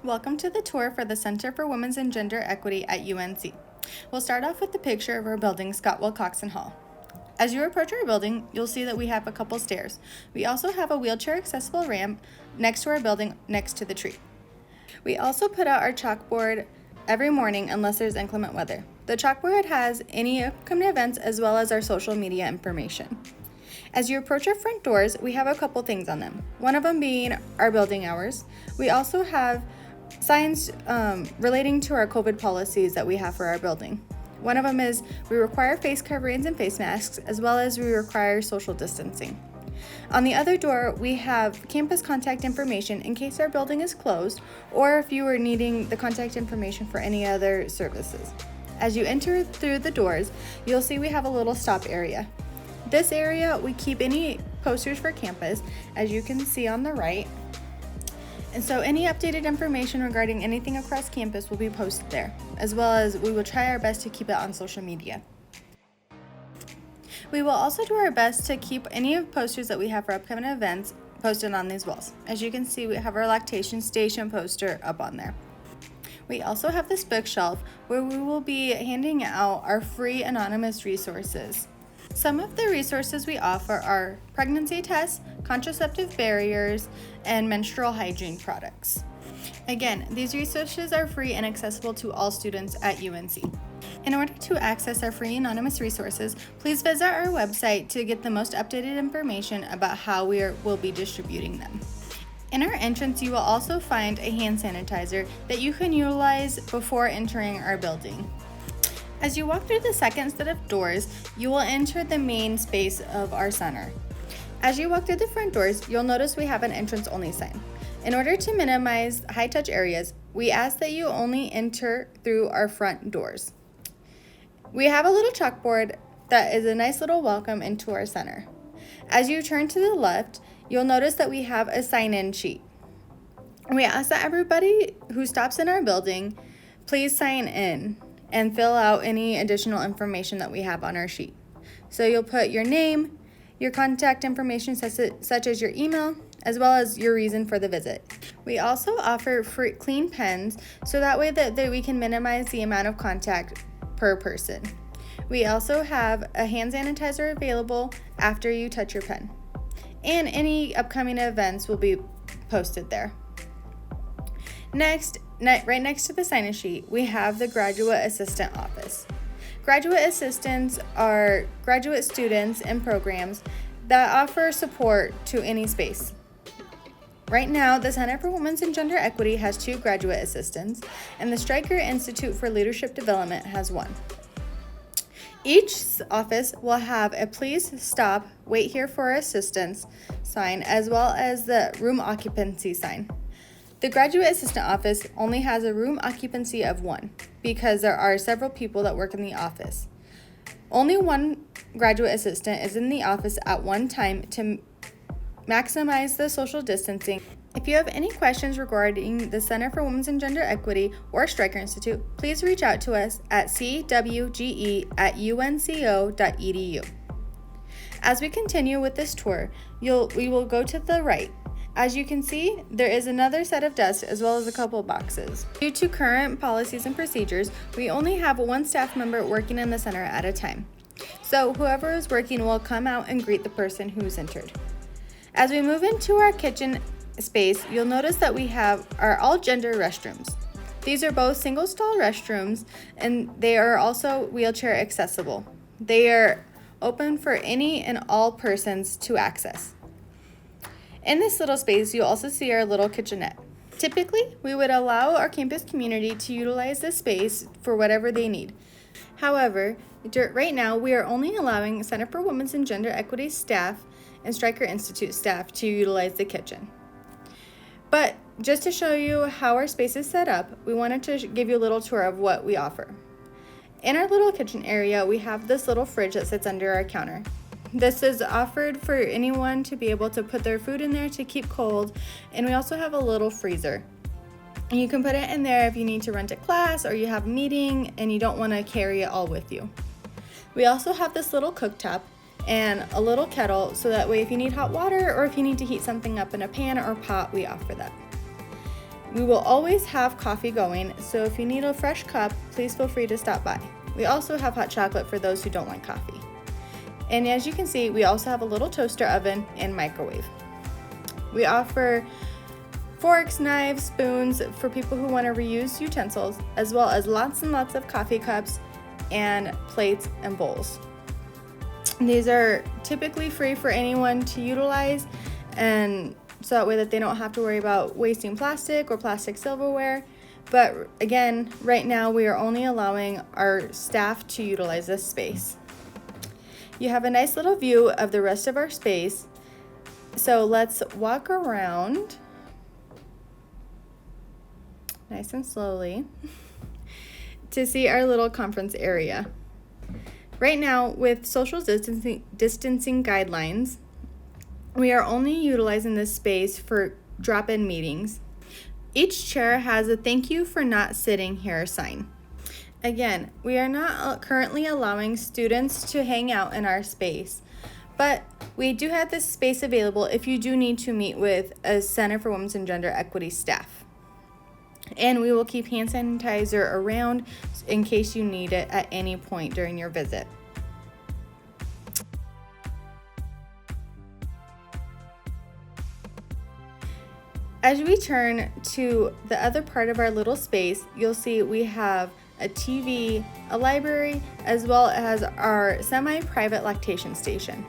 Welcome to the tour for the Center for Women's and Gender Equity at UNC. We'll start off with the picture of our building, Scott-Willcoxon Hall. As you approach our building, you'll see that we have a couple stairs. We also have a wheelchair-accessible ramp next to our building, next to the tree. We also put out our chalkboard every morning unless there's inclement weather. The chalkboard has any upcoming events as well as our social media information. As you approach our front doors, we have a couple things on them. One of them being our building hours. We also have signs relating to our COVID policies that we have for our building. One of them is we require face coverings and face masks, as well as we require social distancing. On the other door, we have campus contact information in case our building is closed, or if you are needing the contact information for any other services. As you enter through the doors, you'll see we have a little stop area. This area, we keep any posters for campus, as you can see on the right. And so any updated information regarding anything across campus will be posted there, as well as we will try our best to keep it on social media. We will also do our best to keep any of posters that we have for upcoming events posted on these walls. As you can see, we have our lactation station poster up on there. We also have this bookshelf where we will be handing out our free anonymous resources. Some of the resources we offer are pregnancy tests, contraceptive barriers, and menstrual hygiene products. Again, these resources are free and accessible to all students at UNC. In order to access our free anonymous resources, please visit our website to get the most updated information about how will be distributing them. In our entrance, you will also find a hand sanitizer that you can utilize before entering our building. As you walk through the second set of doors, you will enter the main space of our center. As you walk through the front doors, you'll notice we have an entrance-only sign. In order to minimize high-touch areas, we ask that you only enter through our front doors. We have a little chalkboard that is a nice little welcome into our center. As you turn to the left, you'll notice that we have a sign-in sheet. We ask that everybody who stops in our building, please sign in and fill out any additional information that we have on our sheet. So you'll put your name, your contact information such as your email, as well as your reason for the visit. We also offer free clean pens so that way that we can minimize the amount of contact per person. We also have a hand sanitizer available after you touch your pen. And any upcoming events will be posted there. Next, right next to the sign-in sheet, we have the graduate assistant office. Graduate assistants are graduate students and programs that offer support to any space. Right now, the Center for Women's and Gender Equity has 2 graduate assistants, and the Stryker Institute for Leadership Development has 1. Each office will have a please stop, wait here for assistance sign, as well as the room occupancy sign. The graduate assistant office only has a room occupancy of 1 because there are several people that work in the office. Only 1 graduate assistant is in the office at one time to maximize the social distancing. If you have any questions regarding the Center for Women's and Gender Equity or Stryker Institute, please reach out to us at CWGE@unco.edu. As we continue with this tour, we will go to the right. As you can see, there is another set of desks as well as a couple of boxes. Due to current policies and procedures, we only have 1 staff member working in the center at a time. So whoever is working will come out and greet the person who's entered. As we move into our kitchen space, you'll notice that we have our all-gender restrooms. These are both single-stall restrooms, and they are also wheelchair accessible. They are open for any and all persons to access. In this little space, you'll also see our little kitchenette. Typically, we would allow our campus community to utilize this space for whatever they need. However, right now, we are only allowing Center for Women's and Gender Equity staff and Stryker Institute staff to utilize the kitchen. But just to show you how our space is set up, we wanted to give you a little tour of what we offer. In our little kitchen area, we have this little fridge that sits under our counter. This is offered for anyone to be able to put their food in there to keep cold, and we also have a little freezer. And you can put it in there if you need to run to class or you have a meeting and you don't want to carry it all with you. We also have this little cooktop and a little kettle, so that way if you need hot water or if you need to heat something up in a pan or pot, we offer that. We will always have coffee going, so if you need a fresh cup, please feel free to stop by. We also have hot chocolate for those who don't like coffee. And as you can see, we also have a little toaster oven and microwave. We offer forks, knives, spoons for people who want to reuse utensils, as well as lots and lots of coffee cups and plates and bowls. These are typically free for anyone to utilize, and so that way that they don't have to worry about wasting plastic or plastic silverware. But again, right now we are only allowing our staff to utilize this space. You have a nice little view of the rest of our space. So let's walk around nice and slowly to see our little conference area. Right now, with social distancing guidelines, we are only utilizing this space for drop-in meetings. Each chair has a "thank you for not sitting here" sign. Again, we are not currently allowing students to hang out in our space, but we do have this space available if you do need to meet with a Center for Women's and Gender Equity staff. And we will keep hand sanitizer around in case you need it at any point during your visit. As we turn to the other part of our little space, you'll see we have a TV, a library, as well as our semi-private lactation station.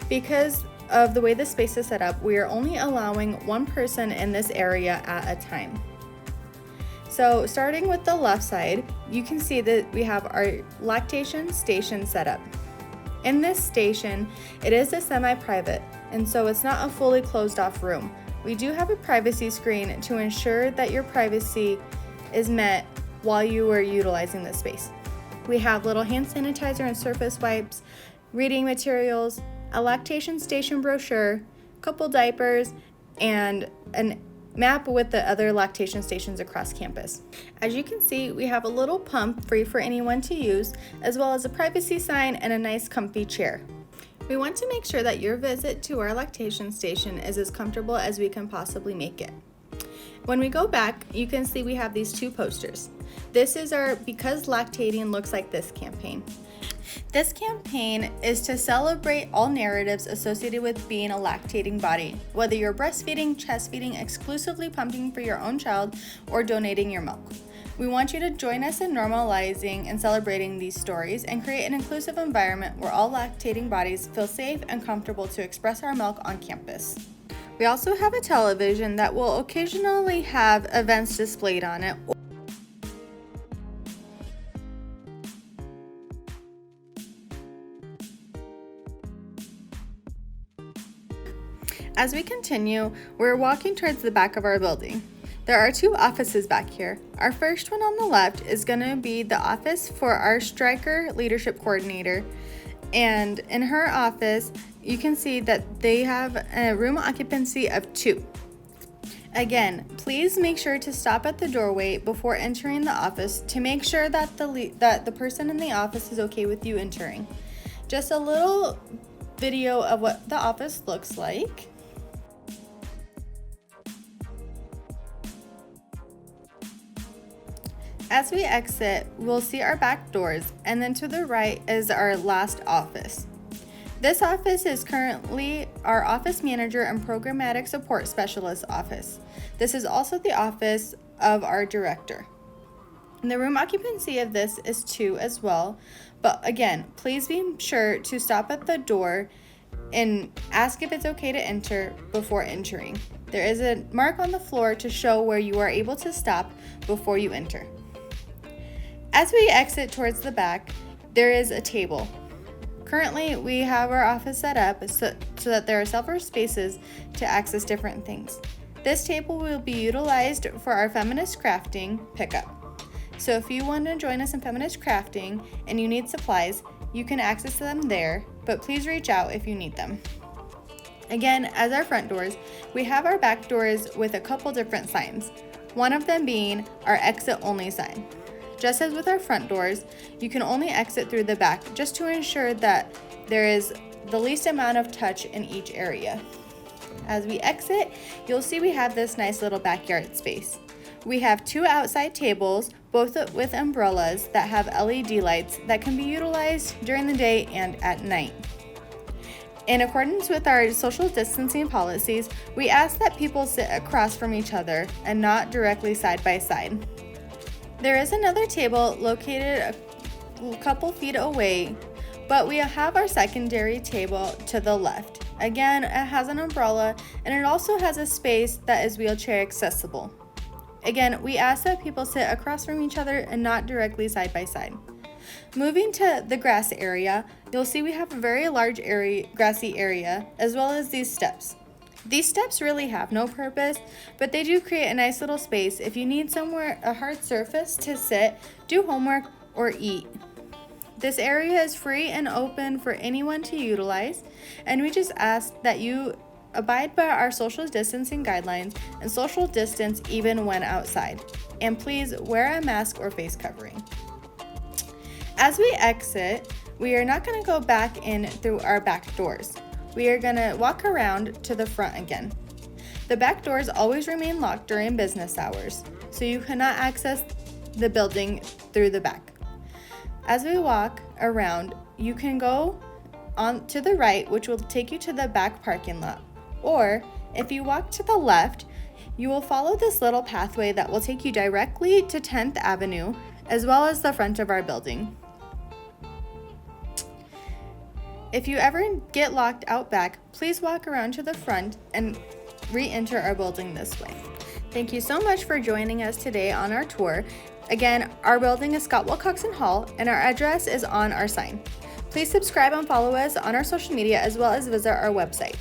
Because of the way the space is set up, we are only allowing one person in this area at a time. So starting with the left side, you can see that we have our lactation station set up. In this station, it is a semi-private, and so it's not a fully closed off room. We do have a privacy screen to ensure that your privacy is met while you are utilizing this space. We have little hand sanitizer and surface wipes, reading materials, a lactation station brochure, a couple diapers, and a map with the other lactation stations across campus. As you can see, we have a little pump free for anyone to use, as well as a privacy sign and a nice comfy chair. We want to make sure that your visit to our lactation station is as comfortable as we can possibly make it. When we go back, you can see we have these two posters. This is our "Because Lactating Looks Like This" campaign. This campaign is to celebrate all narratives associated with being a lactating body, whether you're breastfeeding, chest feeding, exclusively pumping for your own child, or donating your milk. We want you to join us in normalizing and celebrating these stories and create an inclusive environment where all lactating bodies feel safe and comfortable to express our milk on campus. We also have a television that will occasionally have events displayed on it. As we continue, we're walking towards the back of our building. There are two offices back here. Our first one on the left is going to be the office for our striker leadership coordinator. And in her office, you can see that they have a room occupancy of 2. Again, please make sure to stop at the doorway before entering the office to make sure that the person in the office is okay with you entering. Just a little video of what the office looks like. As we exit, we'll see our back doors, and then to the right is our last office. This office is currently our office manager and programmatic support specialist office. This is also the office of our director. And the room occupancy of this is 2 as well, but again, please be sure to stop at the door and ask if it's okay to enter before entering. There is a mark on the floor to show where you are able to stop before you enter. As we exit towards the back, there is a table. Currently, we have our office set up so that there are several spaces to access different things. This table will be utilized for our feminist crafting pickup. So if you want to join us in feminist crafting and you need supplies, you can access them there, but please reach out if you need them. Again, as our front doors, we have our back doors with a couple different signs, one of them being our exit only sign. Just as with our front doors, you can only exit through the back just to ensure that there is the least amount of touch in each area. As we exit, you'll see we have this nice little backyard space. We have 2 outside tables, both with umbrellas that have LED lights that can be utilized during the day and at night. In accordance with our social distancing policies, we ask that people sit across from each other and not directly side by side. There is another table located a couple feet away, but we have our secondary table to the left. Again, it has an umbrella and it also has a space that is wheelchair accessible. Again, we ask that people sit across from each other and not directly side by side. Moving to the grass area, you'll see we have a very large grassy area, as well as these steps. These steps really have no purpose, but they do create a nice little space if you need somewhere, a hard surface to sit, do homework, or eat. This area is free and open for anyone to utilize, and we just ask that you abide by our social distancing guidelines and social distance even when outside. And please wear a mask or face covering. As we exit, we are not going to go back in through our back doors. We are going to walk around to the front again. The back doors always remain locked during business hours, so you cannot access the building through the back. As we walk around, you can go on to the right, which will take you to the back parking lot. Or if you walk to the left, you will follow this little pathway that will take you directly to 10th Avenue, as well as the front of our building. If you ever get locked out back, please walk around to the front and re-enter our building this way. Thank you so much for joining us today on our tour. Again, our building is Scott-Willcoxon Hall, and our address is on our sign. Please subscribe and follow us on our social media, as well as visit our website.